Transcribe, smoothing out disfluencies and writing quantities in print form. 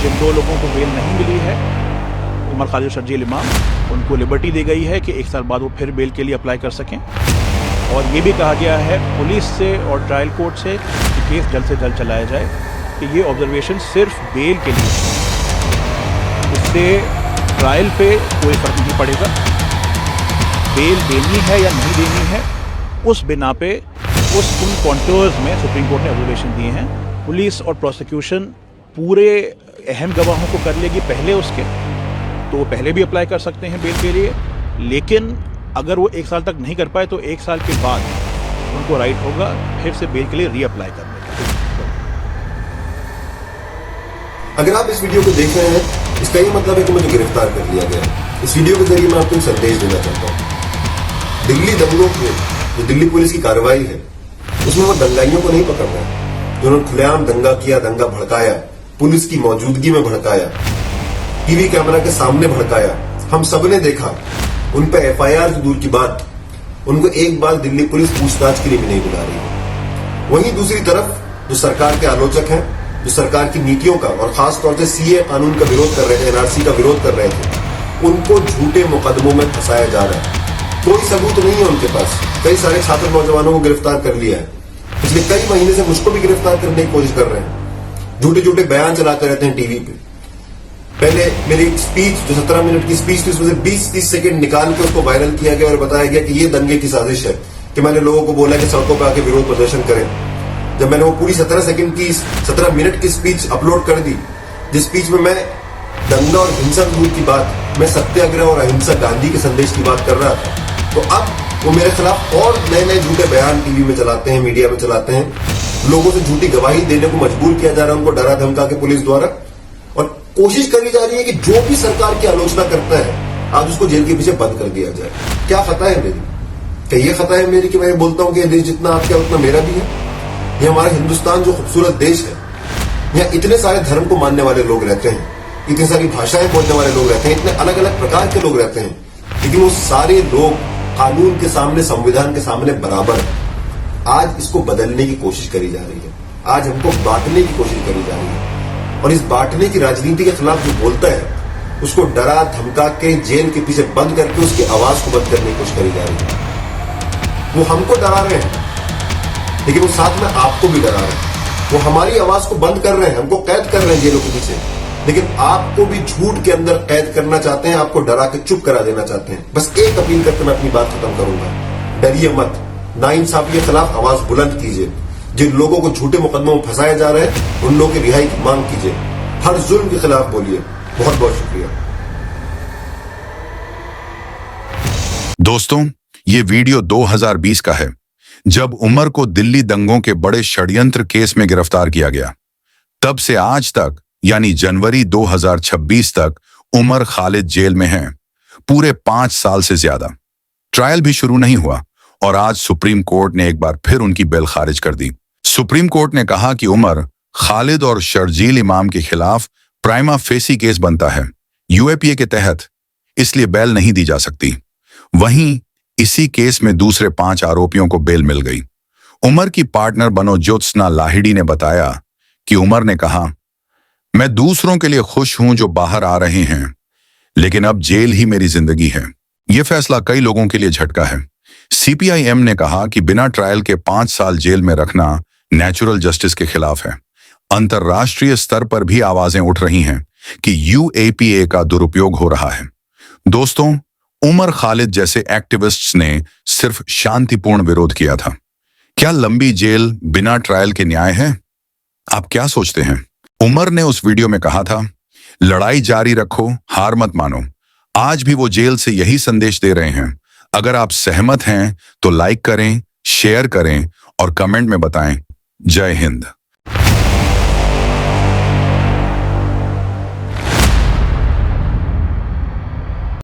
जिन 2 लोगों को बेल नहीं मिली है, उमर खालिद और शर्जील इमाम, उनको लिबर्टी दी गई है कि 1 साल बाद वो फिर बेल के लिए अप्लाई कर सकें। और ये भी कहा गया है पुलिस से और ट्रायल कोर्ट से कि केस जल्द से जल्द चलाया जाए, कि ये ऑब्जर्वेशन सिर्फ बेल के लिए, इससे ट्रायल पे कोई फर्क नहीं पड़ेगा। बेल देनी है या नहीं देनी है, उस बिना पे उन कॉन्टोर्स में सुप्रीम कोर्ट ने ऑब्जर्वेशन दिए हैं। पुलिस और प्रोसिक्यूशन पूरे अहम गवाहों को कर लेगी पहले उसके, तो वो पहले भी अप्लाई कर सकते हैं बेल के लिए। लेकिन अगर वो 1 साल तक नहीं कर पाए तो 1 साल के बाद उनको राइट होगा फिर से बेल के लिए रीअप्लाई करने का। अगर आप इस वीडियो को देख रहे हैं, इसका ये मतलब है कि मुझे गिरफ्तार कर लिया गया। इस वीडियो के जरिए मैं आपको एक संदेश देना चाहता हूँ। दिल्ली दंगों में जो दिल्ली पुलिस की कार्रवाई है, उसमें वो दंगाइयों को नहीं पकड़ रहा है, जिन्होंने खुलेआम दंगा किया, दंगा भड़काया, पुलिस की मौजूदगी में भड़काया, टीवी कैमरा के सामने भड़काया। हम सबने देखा। उन पर एफआईआर की दूर की बात, उनको एक बार दिल्ली पुलिस पूछताछ के लिए भी नहीं बुला रही है। वहीं दूसरी तरफ जो सरकार के आलोचक हैं, जो सरकार की नीतियों का और खासतौर से सीए कानून का विरोध कर रहे थे, एनआरसी का विरोध कर रहे थे, उनको झूठे मुकदमों में फंसाया जा रहा है। कोई सबूत नहीं है उनके पास। कई सारे छात्र नौजवानों को गिरफ्तार कर लिया है। पिछले कई महीने से मुझको भी गिरफ्तार करने की कोशिश कर रहे हैं। झूठे झूठे बयान चलाते रहते हैं टीवी पे। पहले मेरी स्पीच जो 17 मिनट की स्पीच थी, उसमें से 20-30 सेकंड निकाल के उसको वायरल किया गया और बताया गया कि ये दंगे की साजिश है, कि मैंने लोगों को बोला कि सड़कों पर आके विरोध प्रदर्शन करें। जब मैंने वो पूरी 17 मिनट की स्पीच अपलोड कर दी, जिस स्पीच में मैं दंगा और हिंसा दूर की बात, मैं सत्याग्रह और अहिंसा गांधी के संदेश की बात कर रहा था, तो अब वो मेरे खिलाफ और नए नए झूठे बयान टीवी में चलाते हैं, मीडिया में चलाते हैं। लोगों से झूठी गवाही देने को मजबूर किया जा रहा है, उनको डरा धमका के पुलिस द्वारा, और कोशिश करी जा रही है कि जो भी सरकार की आलोचना करता है आज उसको जेल के पीछे बंद कर दिया जाए। क्या खता है मेरी? क्या ये खता है मेरी कि मैं बोलता हूं कि ये देश जितना आपका उतना मेरा भी है? ये हमारा हिंदुस्तान जो खूबसूरत देश है, यहाँ इतने सारे धर्म को मानने वाले लोग रहते हैं, इतनी सारी भाषाएं बोलने वाले लोग रहते हैं, इतने अलग अलग प्रकार के लोग रहते हैं, लेकिन वो सारे लोग कानून के सामने, संविधान के सामने बराबर। आज इसको बदलने की कोशिश करी जा रही है। आज हमको बांटने की कोशिश करी जा रही है, और इस बांटने की राजनीति के खिलाफ जो बोलता है उसको डरा धमका के जेल के पीछे बंद करके उसकी आवाज को बंद करने की कोशिश करी जा रही है। वो हमको डरा रहे हैं, लेकिन वो साथ में आपको भी डरा रहे हैं। वो हमारी आवाज को बंद कर रहे हैं, हमको कैद कर रहे हैं जेलों के पीछे, लेकिन आपको भी झूठ के अंदर कैद करना चाहते हैं, आपको डरा के चुप करा देना चाहते हैं। बस एक अपील करके मैं अपनी बात खत्म करूंगा, डरिए मत। नाइंसाफी के खिलाफ आवाज बुलंद कीजिए। जिन लोगों को झूठे मुकदमों में फंसाया जा रहा है, उन लोगों की रिहाई की मांग कीजिए। हर जुल्म के खिलाफ बोलिए। बहुत बहुत शुक्रिया। दोस्तों, ये वीडियो 2020 का है, जब उमर को दिल्ली दंगों के बड़े षड्यंत्र केस में गिरफ्तार किया गया। तब से आज तक, यानी जनवरी 2026 तक उमर खालिद जेल में हैं, पूरे 5 साल से ज्यादा। ट्रायल भी शुरू नहीं हुआ और आज सुप्रीम कोर्ट ने एक बार फिर उनकी बेल खारिज कर दी। सुप्रीम कोर्ट ने कहा कि उमर खालिद और शर्जील इमाम के खिलाफ प्राइमा फेसी केस बनता है यूएपीए के तहत, इसलिए बेल नहीं दी जा सकती। वहीं इसी केस में दूसरे 5 आरोपियों को बेल मिल गई। उमर की पार्टनर बनो ज्योत्सना लाहिड़ी ने बताया कि उमर ने कहा, मैं दूसरों के लिए खुश हूं जो बाहर आ रहे हैं, लेकिन अब जेल ही मेरी जिंदगी है। यह फैसला कई लोगों के लिए झटका है। सीपीआईएम ने कहा कि बिना ट्रायल के 5 साल जेल में रखना नेचुरल जस्टिस के खिलाफ है। अंतर्राष्ट्रीय स्तर पर भी आवाजें उठ रही हैं कि यूएपीए का दुरुपयोग हो रहा है। दोस्तों, उमर खालिद जैसे एक्टिविस्ट्स ने सिर्फ शांतिपूर्ण विरोध किया था। क्या लंबी जेल बिना ट्रायल के न्याय है? आप क्या सोचते हैं? उमर ने उस वीडियो में कहा था, लड़ाई जारी रखो, हार मत मानो। आज भी वो जेल से यही संदेश दे रहे हैं। अगर आप सहमत हैं तो लाइक करें, शेयर करें और कमेंट में बताएं। जय हिंद।